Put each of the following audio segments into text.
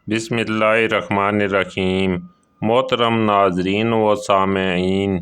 بسم اللہ الرحمن الرحیم۔ محترم ناظرین و سامعین،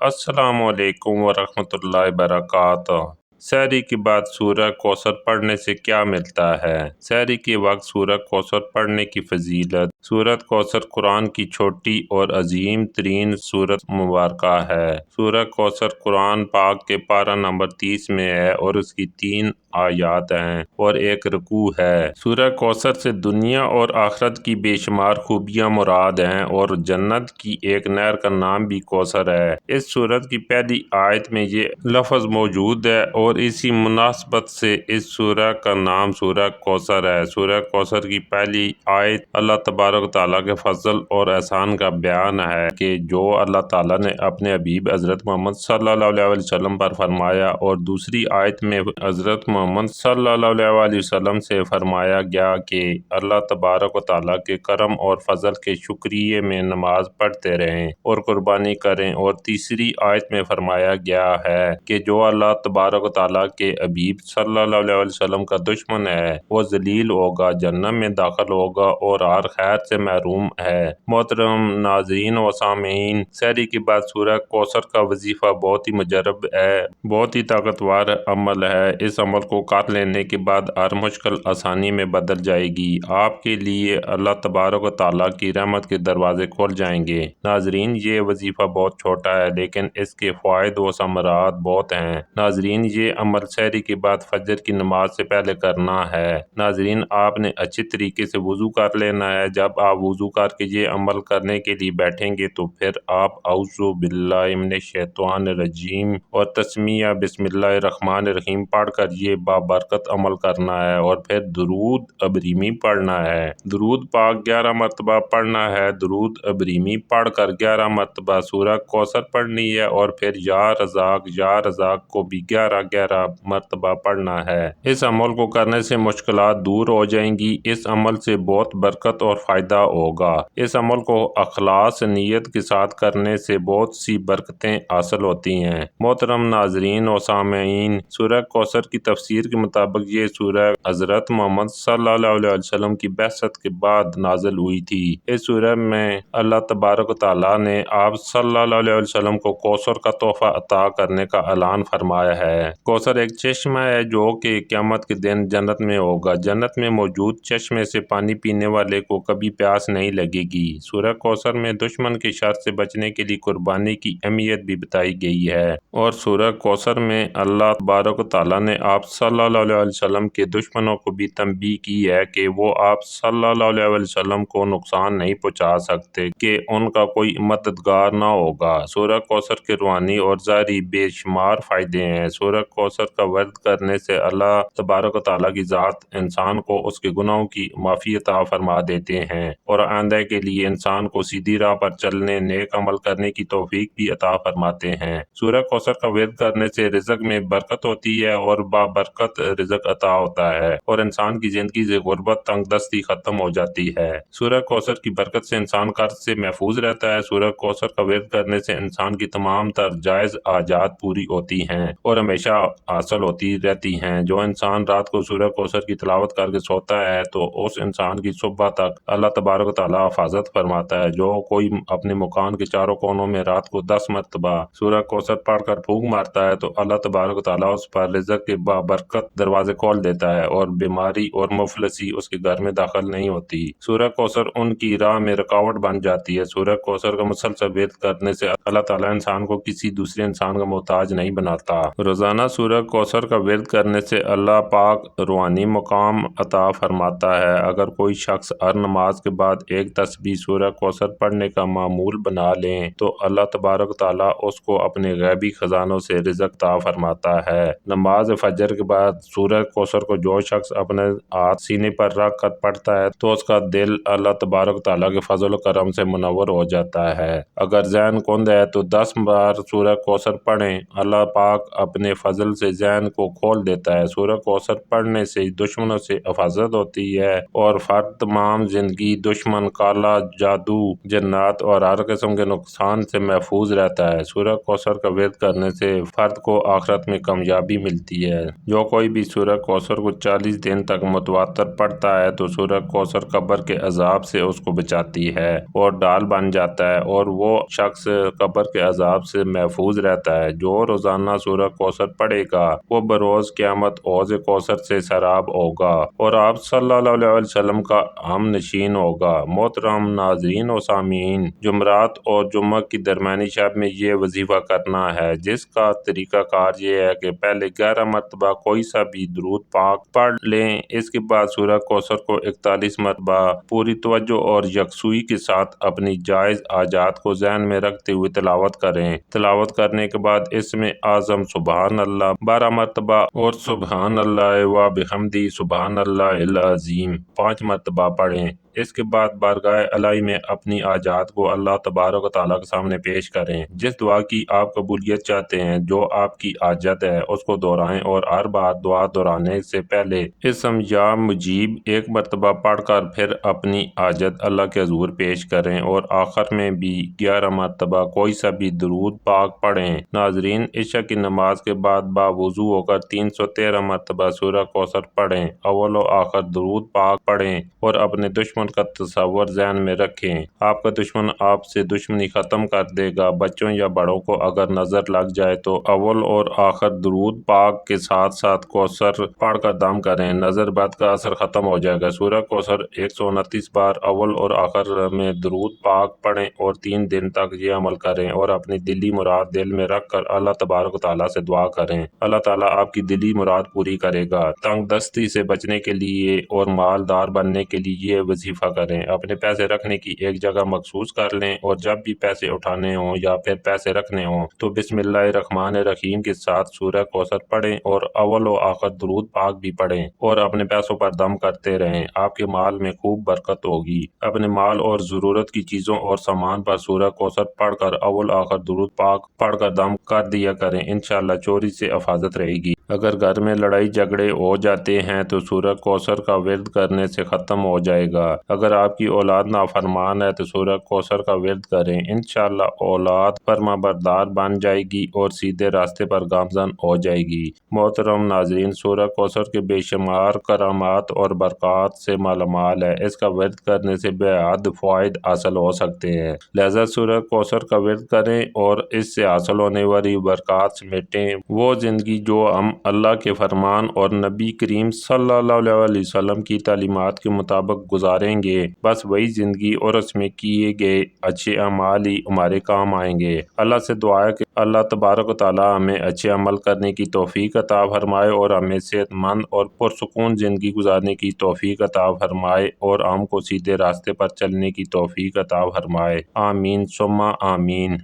السلام علیکم ورحمۃ اللہ وبرکاتہ۔ سحری کے بعد سورہ کوثر پڑھنے سے کیا ملتا ہے؟ سحری کے وقت سورہ کوثر پڑھنے کی فضیلت۔ سورہ کوثر قرآن کی چھوٹی اور عظیم ترین سورۃ مبارکہ ہے۔ سورہ کوثر قرآن پاک کے پارہ نمبر 30 میں ہے اور اس کی 3 آیات ہیں اور 1 رکوع ہے۔ سورہ کوثر سے دنیا اور آخرت کی بے شمار خوبیاں مراد ہیں اور جنت کی ایک نہر کا نام بھی کوثر ہے۔ اس سورت کی پہلی آیت میں یہ لفظ موجود ہے اور اسی مناسبت سے اس سورہ کا نام سورہ کوثر ہے۔ سورہ کوثر کی پہلی آیت اللہ تبارک و تعالیٰ کے فضل اور احسان کا بیان ہے کہ جو اللہ تعالیٰ نے اپنے حبیب حضرت محمد صلی اللہ علیہ وسلم پر فرمایا، اور دوسری آیت میں حضرت محمد صلی اللہ علیہ وسلم سے فرمایا گیا کہ اللہ تبارک و تعالیٰ کے کرم اور فضل کے شکریے میں نماز پڑھتے رہیں اور قربانی کریں، اور تیسری آیت میں فرمایا گیا ہے کہ جو اللہ تبارک و تعالیٰ کے حبیب صلی اللہ علیہ وسلم کا دشمن ہے وہ ذلیل ہوگا، جہنم میں داخل ہوگا اور ہر خیر سے محروم ہے۔ محترم ناظرین و سامعین، سحری کے بعد سورہ کوثر کا وظیفہ بہت ہی مجرب ہے، بہت ہی طاقتور عمل ہے۔ اس عمل کو کر لینے کے بعد ہر مشکل آسانی میں بدل جائے گی۔ آپ کے لیے اللہ تبارک و تعالیٰ کی رحمت کے دروازے کھول جائیں گے۔ ناظرین، یہ وظیفہ بہت چھوٹا ہے لیکن اس کے فوائد و ثمرات بہت ہیں۔ ناظرین، یہ عمل سحری کے بعد فجر کی نماز سے پہلے کرنا ہے۔ ناظرین، آپ نے اچھے طریقے سے وضو کر لینا ہے۔ جب آپ وضو کر کے یہ عمل کرنے کے لیے بیٹھیں گے تو پھر آپ اعوذ باللہ من الشیطان الرجیم اور تسمیہ بسم اللہ الرحمن الرحیم پڑھ کر یہ بابرکت عمل کرنا ہے، اور پھر درود ابریمی پڑھنا ہے۔ درود پاک 11 مرتبہ پڑھنا ہے۔ درود ابریمی پڑھ کر 11 مرتبہ سورہ کوثر پڑھنی ہے، اور پھر یا رزاق کو بھی 11 مرتبہ پڑھنا ہے۔ اس عمل کو کرنے سے مشکلات دور ہو جائیں گی۔ اس عمل سے بہت برکت اور فائدہ ہوگا۔ اس عمل کو اخلاص نیت کے ساتھ کرنے سے بہت سی برکتیں حاصل ہوتی ہیں۔ محترم ناظرین و سامعین، سورہ کوثر کی تفسیر کے مطابق یہ سورہ حضرت محمد صلی اللہ علیہ وسلم کی بعثت کے بعد نازل ہوئی تھی۔ اس سورہ میں اللہ تبارک و تعالیٰ نے آپ صلی اللہ علیہ وسلم کو کوثر کا تحفہ عطا کرنے کا اعلان فرمایا ہے۔ کوثر ایک چشمہ ہے جو کہ قیامت کے دن جنت میں ہوگا۔ جنت میں موجود چشمے سے پانی پینے والے کو کبھی پیاس نہیں لگے گی۔ سورہ کوثر میں دشمن کے شر سے بچنے کے لیے قربانی کی اہمیت بھی بتائی گئی ہے، اور سورہ کوثر میں اللہ تبارک و تعالیٰ نے آپ صلی اللہ علیہ وسلم کے دشمنوں کو بھی تنبیہ کی ہے کہ وہ آپ صلی اللہ علیہ وسلم کو نقصان نہیں پہنچا سکتے، کہ ان کا کوئی مددگار نہ ہوگا۔ سورہ کوثر کے روحانی اور ظاہری بے شمار فائدے ہیں۔ سورہ کوثر کا ورد کرنے سے اللہ تبارک و تعالیٰ کی ذات انسان کو اس کے گناہوں کی معافی عطا فرما دیتے ہیں، اور آئندہ کے لیے انسان کو سیدھی راہ پر چلنے، نیک عمل کرنے کی توفیق بھی عطا فرماتے ہیں۔ سورہ کوثر کا ورد کرنے سے رزق میں برکت ہوتی ہے اور بابرکت رزق عطا ہوتا ہے، اور انسان کی زندگی سے غربت تنگ دستی ختم ہو جاتی ہے۔ سورہ کوثر کی برکت سے انسان قرض سے محفوظ رہتا ہے۔ سورہ کوثر کا ورد کرنے سے انسان کی تمام تر جائز حاجات پوری ہوتی ہیں اور ہمیشہ حاصل ہوتی رہتی ہیں۔ جو انسان رات کو سورہ کوثر کی تلاوت کر کے سوتا ہے تو اس انسان کی صبح تک اللہ تبارک و تعالیٰ حفاظت فرماتا ہے۔ جو کوئی اپنے مکان کے چاروں کونوں میں رات کو 10 مرتبہ سورہ کوثر پڑھ کر پھونک مارتا ہے تو اللہ تبارک و تعالیٰ اس پر رزق کے بابرکت دروازے کھول دیتا ہے، اور بیماری اور مفلسی اس کے گھر میں داخل نہیں ہوتی۔ سورہ کوثر ان کی راہ میں رکاوٹ بن جاتی ہے۔ سورہ کوثر کا مسلسل ورد کرنے سے اللہ تعالیٰ انسان کو کسی دوسرے انسان کا محتاج نہیں بناتا۔ روزانہ سورہ کوثر کا ورد کرنے سے اللہ پاک روحانی مقام عطا فرماتا ہے۔ اگر کوئی شخص ہر نماز کے بعد ایک تسبیح سورہ کوثر پڑھنے کا معمول بنا لیں تو اللہ تبارک و تعالیٰ اس کو اپنے غیبی خزانوں سے رزق عطا فرماتا ہے۔ نماز فجر کے بعد سورہ کوثر کو جو شخص اپنے ہاتھ سینے پر رکھ کر پڑھتا ہے تو اس کا دل اللہ تبارک و تعالیٰ کے فضل و کرم سے منور ہو جاتا ہے۔ اگر ذہن کند ہے تو 10 بار سورہ کوثر پڑھیں، اللہ پاک اپنے فضل فضل سے ذہن کو کھول دیتا ہے۔ سورہ کوثر پڑھنے سے دشمنوں سے حفاظت ہوتی ہے اور فرد تمام زندگی دشمن، کالا جادو، جنات اور ہر قسم کے نقصان سے محفوظ رہتا ہے۔ سورہ کوثر کا ورد کرنے سے فرد کو آخرت میں کامیابی ملتی ہے۔ جو کوئی بھی سورہ کوثر کو 40 دن تک متواتر پڑھتا ہے تو سورہ کوثر قبر کے عذاب سے اس کو بچاتی ہے اور ڈال بن جاتا ہے اور وہ شخص قبر کے عذاب سے محفوظ رہتا ہے۔ جو روزانہ سورہ کوثر پڑھے گا وہ بروز قیامت حوض کوثر سے سیراب ہوگا اور آپ صلی اللہ علیہ وسلم کا ہم نشین ہوگا۔ محترم ناظرین و سامعین، جمعرات اور جمعہ کی درمیانی شب میں یہ وظیفہ کرنا ہے، جس کا طریقہ کار یہ ہے کہ پہلے 11 مرتبہ کوئی سا بھی درود پاک پڑھ لیں۔ اس کے بعد سورہ کوثر کو 41 مرتبہ پوری توجہ اور یکسوئی کے ساتھ اپنی جائز حاجات کو ذہن میں رکھتے ہوئے تلاوت کریں۔ تلاوت کرنے کے بعد اسم اعظم سبحان اللہ 12 مرتبہ اور سبحان اللہ و بحمدہ سبحان اللہ العظیم 5 مرتبہ پڑھیں۔ اس کے بعد بارگاہ الہی میں اپنی حاجات کو اللہ تبارک و تعالیٰ کے سامنے پیش کریں۔ جس دعا کی آپ قبولیت چاہتے ہیں، جو آپ کی حاجت ہے، اس کو دہرائیں اور ہر بار دعا دہرانے سے پہلے اسم یا مجیب 1 مرتبہ پڑھ کر پھر اپنی حاجت اللہ کے حضور پیش کریں اور آخر میں بھی 11 مرتبہ کوئی سا بھی درود پاک پڑھیں۔ ناظرین، عشاء کی نماز کے بعد باوضو ہو کر 313 مرتبہ سورہ کوثر پڑھیں، اول و آخر درود پاک پڑھیں اور اپنے دشمن کا تصور ذہن میں رکھیں۔ آپ کا دشمن آپ سے دشمنی ختم کر دے گا۔ بچوں یا بڑوں کو اگر نظر لگ جائے تو اول اور آخر درود پاک کے ساتھ ساتھ کوثر پڑھ کر دم کریں، نظر بد کا اثر ختم ہو جائے گا۔ سورہ کوثر 129 بار اول اور آخر میں درود پاک پڑھیں اور 3 دن تک یہ عمل کریں اور اپنی دلی مراد دل میں رکھ کر اللہ تبارک و تعالیٰ سے دعا کریں۔ اللہ تعالیٰ آپ کی دلی مراد پوری کرے گا۔ تنگ دستی سے بچنے کے لیے اور مالدار بننے کے لیے یہ وظیفہ کریں۔ اپنے پیسے رکھنے کی ایک جگہ مخصوص کر لیں اور جب بھی پیسے اٹھانے ہوں یا پھر پیسے رکھنے ہوں تو بسم اللہ الرحمن الرحیم کے ساتھ سورہ کوثر پڑھیں اور اول و آخر درود پاک بھی پڑھیں اور اپنے پیسوں پر دم کرتے رہیں۔ آپ کے مال میں خوب برکت ہوگی۔ اپنے مال اور ضرورت کی چیزوں اور سامان پر سورہ کوثر پڑھ کر اول آخر درود پاک پڑھ کر دم کر دیا کریں، انشاءاللہ چوری سے حفاظت رہے گی۔ اگر گھر میں لڑائی جھگڑے ہو جاتے ہیں تو سورہ کوثر کا ورد کرنے سے ختم ہو جائے گا۔ اگر آپ کی اولاد نافرمان ہے تو سورہ کوثر کا ورد کریں، انشاءاللہ اولاد فرمانبردار بن جائے گی اور سیدھے راستے پر گامزن ہو جائے گی۔ محترم ناظرین، سورہ کوثر کے بے شمار کرامات اور برکات سے مالا مال ہے۔ اس کا ورد کرنے سے بے حد فوائد حاصل ہو سکتے ہیں، لہذا سورہ کوثر کا ورد کریں اور اس سے حاصل ہونے والی برکات سمیٹیں۔ وہ زندگی جو ہم اللہ کے فرمان اور نبی کریم صلی اللہ علیہ وسلم کی تعلیمات کے مطابق گزاریں گے، بس وہی زندگی اور اس میں کیے گئے اچھے اعمال ہی ہمارے کام آئیں گے۔ اللہ سے دعا ہے کہ اللہ تبارک و تعالیٰ ہمیں اچھے عمل کرنے کی توفیق عطا فرمائے اور ہمیں صحت مند اور پرسکون زندگی گزارنے کی توفیق عطا فرمائے اور ہم کو سیدھے راستے پر چلنے کی توفیق عطا فرمائے۔ آمین ثم آمین۔